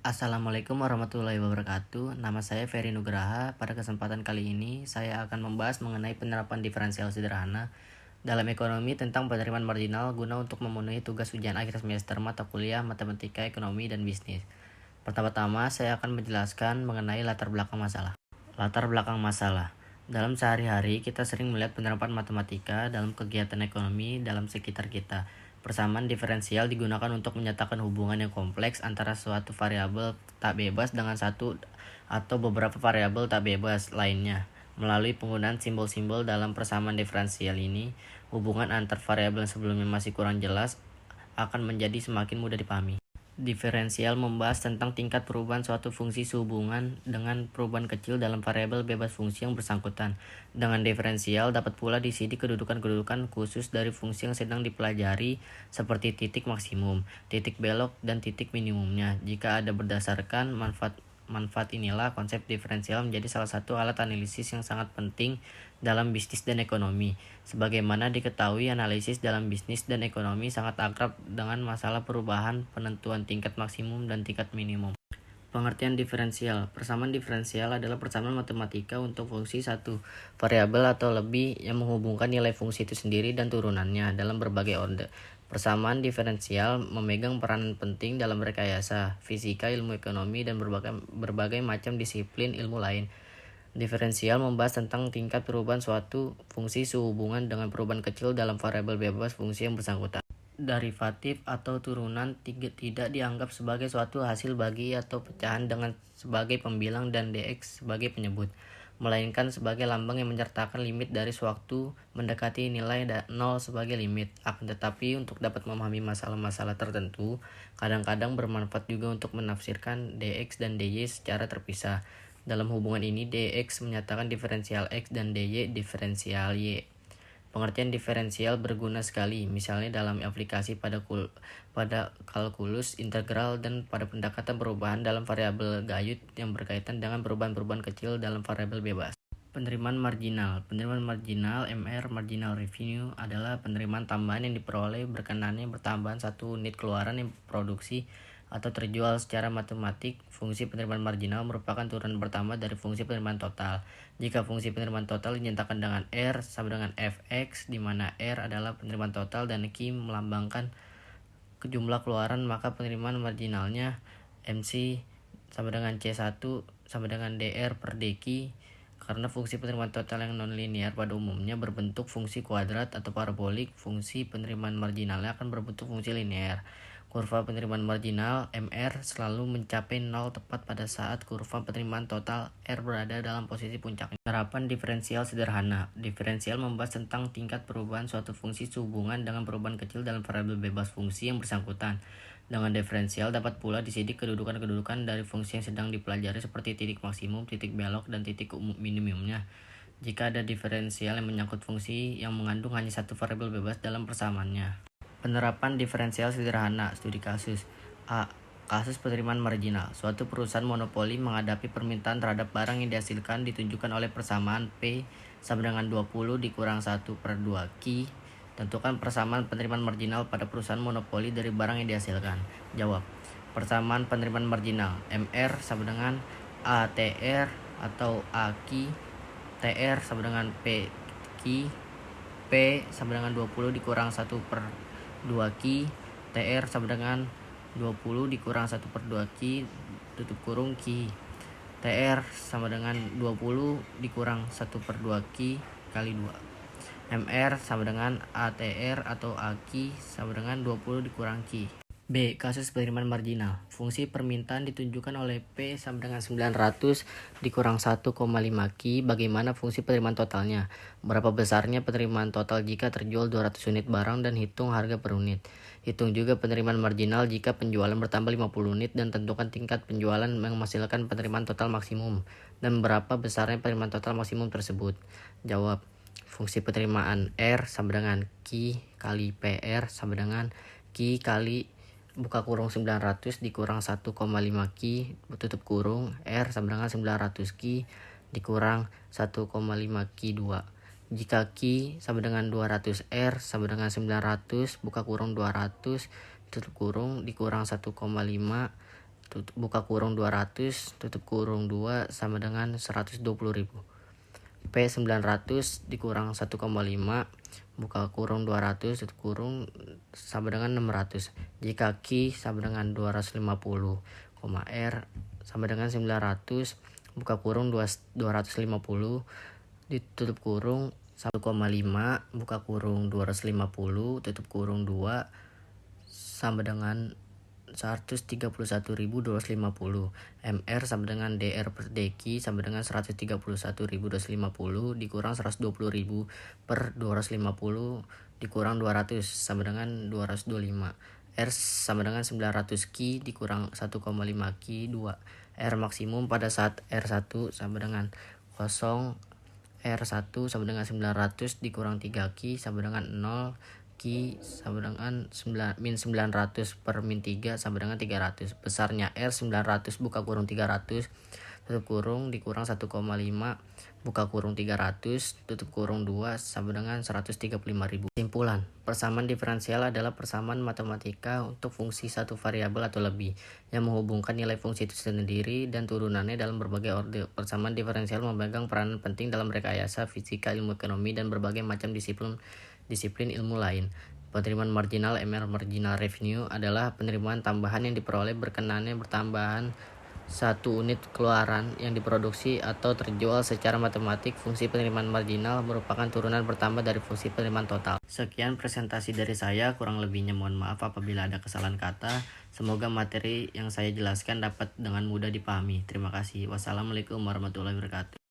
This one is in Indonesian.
Assalamualaikum warahmatullahi wabarakatuh. Nama saya Ferry Nugraha. Pada kesempatan kali ini, saya akan membahas mengenai penerapan diferensial sederhana dalam ekonomi tentang penerimaan marginal guna untuk memenuhi tugas ujian akhir semester mata kuliah Matematika, Ekonomi, dan Bisnis. Pertama-tama, saya akan menjelaskan mengenai latar belakang masalah. Latar belakang masalah. Dalam sehari-hari, kita sering melihat penerapan matematika dalam kegiatan ekonomi dalam sekitar kita. Persamaan diferensial digunakan untuk menyatakan hubungan yang kompleks antara suatu variabel tak bebas dengan satu atau beberapa variabel tak bebas lainnya. Melalui penggunaan simbol-simbol dalam persamaan diferensial ini, hubungan antar variabel yang sebelumnya masih kurang jelas akan menjadi semakin mudah dipahami. Diferensial membahas tentang tingkat perubahan suatu fungsi sehubungan dengan perubahan kecil dalam variabel bebas fungsi yang bersangkutan. Dengan diferensial dapat pula disidik kedudukan-kedudukan khusus dari fungsi yang sedang dipelajari seperti titik maksimum, titik belok, dan titik minimumnya. Jika ada berdasarkan manfaat inilah konsep diferensial menjadi salah satu alat analisis yang sangat penting dalam bisnis dan ekonomi. Sebagaimana diketahui, analisis dalam bisnis dan ekonomi sangat akrab dengan masalah perubahan penentuan tingkat maksimum dan tingkat minimum. Pengertian diferensial. Persamaan diferensial adalah persamaan matematika untuk fungsi satu variabel atau lebih yang menghubungkan nilai fungsi itu sendiri dan turunannya dalam berbagai orde. Persamaan diferensial memegang peranan penting dalam rekayasa, fisika, ilmu ekonomi, dan berbagai macam disiplin ilmu lain. Diferensial membahas tentang tingkat perubahan suatu fungsi sehubungan dengan perubahan kecil dalam variabel bebas fungsi yang bersangkutan. Derivatif atau turunan tidak dianggap sebagai suatu hasil bagi atau pecahan dengan sebagai pembilang dan dx sebagai penyebut, melainkan sebagai lambang yang menyertakan limit dari sewaktu mendekati nilai 0 sebagai limit. Akan tetapi untuk dapat memahami masalah-masalah tertentu, kadang-kadang bermanfaat juga untuk menafsirkan dx dan dy secara terpisah. Dalam hubungan ini, dx menyatakan diferensial x dan dy diferensial y. Pengertian diferensial berguna sekali, misalnya dalam aplikasi pada kalkulus integral dan pada pendekatan perubahan dalam variabel gayut yang berkaitan dengan perubahan-perubahan kecil dalam variabel bebas. Penerimaan marginal. Penerimaan marginal (MR) marginal revenue adalah penerimaan tambahan yang diperoleh berkenannya bertambahan satu unit keluaran yang produksi atau terjual. Secara matematik, fungsi penerimaan marginal merupakan turunan pertama dari fungsi penerimaan total. Jika fungsi penerimaan total dinyatakan dengan R sama dengan Fx, di mana R adalah penerimaan total dan Q melambangkan jumlah keluaran, maka penerimaan marginalnya MC sama dengan C1 sama dengan DR per dq. Karena fungsi penerimaan total yang nonlinear pada umumnya berbentuk fungsi kuadrat atau parabolik, fungsi penerimaan marginalnya akan berbentuk fungsi linear. Kurva penerimaan marginal MR selalu mencapai 0 tepat pada saat kurva penerimaan total R berada dalam posisi puncaknya. Penerapan diferensial sederhana. Diferensial membahas tentang tingkat perubahan suatu fungsi sehubungan dengan perubahan kecil dalam variabel bebas fungsi yang bersangkutan. Dengan diferensial dapat pula disidik kedudukan-kedudukan dari fungsi yang sedang dipelajari seperti titik maksimum, titik belok, dan titik minimumnya. Jika ada diferensial yang menyangkut fungsi yang mengandung hanya satu variabel bebas dalam persamaannya. Penerapan diferensial sederhana. Studi kasus. A. Kasus penerimaan marginal. Suatu perusahaan monopoli menghadapi permintaan terhadap barang yang dihasilkan ditunjukkan oleh persamaan P sama dengan 20 dikurang 1 per 2 Q. Tentukan persamaan penerimaan marginal pada perusahaan monopoli dari barang yang dihasilkan. Jawab. Persamaan penerimaan marginal MR sama dengan ATR atau AQ. TR sama dengan PQ. P sama dengan 20 dikurang 1 per 2Q. TR sama dengan 20 dikurang 1 per 2Q tutup kurung Q. TR sama dengan 20 dikurang 1 per 2Q kali 2. MR sama dengan ATR atau AQ sama dengan 20 dikurang Q. B. Kasus penerimaan marginal. Fungsi permintaan ditunjukkan oleh P sama dengan 900 dikurang 1,5 Q. Bagaimana fungsi penerimaan totalnya? Berapa besarnya penerimaan total jika terjual 200 unit barang dan hitung harga per unit. Hitung juga penerimaan marginal jika penjualan bertambah 50 unit dan tentukan tingkat penjualan yang menghasilkan penerimaan total maksimum. Dan berapa besarnya penerimaan total maksimum tersebut? Jawab. Fungsi penerimaan R sama dengan Q kali PR sama dengan Q kali buka kurung 900 dikurang 1,5 Q tutup kurung R sama dengan 900 Q dikurang 1,5 Q 2. Jika Q sama dengan 200 R sama dengan 900 buka kurung 200 tutup kurung dikurang 1,5 buka kurung 200, tutup kurung 2 sama dengan 120.000. P 900 dikurang 1,5, buka kurung 200, tutup kurung sama dengan 600. Jika Q sama dengan 250, R sama dengan 900, buka kurung 250, ditutup kurung 1,5, buka kurung 250, tutup kurung 2 sama dengan 131.250. MR sama dengan DR per DQ sama dengan 131.250 dikurang 120.000 per 250 dikurang 200 sama dengan 225. R sama dengan 900 Q dikurang 1,5 Q 2. R maksimum pada saat R1 sama dengan 0, R1 sama dengan 900 dikurang 3 Q sama dengan 0, Q sama dengan min 900 per min 3 sama dengan 300. Besarnya R 900 buka kurung 300, tutup kurung dikurang 1,5, buka kurung 300, tutup kurung 2 sama dengan 135.000. Kesimpulan, persamaan diferensial adalah persamaan matematika untuk fungsi satu variabel atau lebih yang menghubungkan nilai fungsi itu sendiri dan turunannya dalam berbagai orde. Persamaan diferensial memegang peranan penting dalam rekayasa fisika, ilmu ekonomi, dan berbagai macam disiplin ilmu lain. Penerimaan marginal (MR marginal revenue) adalah penerimaan tambahan yang diperoleh berkenannya bertambahan satu unit keluaran yang diproduksi atau terjual secara matematik. Fungsi penerimaan marginal merupakan turunan bertambah dari fungsi penerimaan total. Sekian presentasi dari saya, kurang lebihnya mohon maaf apabila ada kesalahan kata. Semoga materi yang saya jelaskan dapat dengan mudah dipahami. Terima kasih. Wassalamualaikum warahmatullahi wabarakatuh.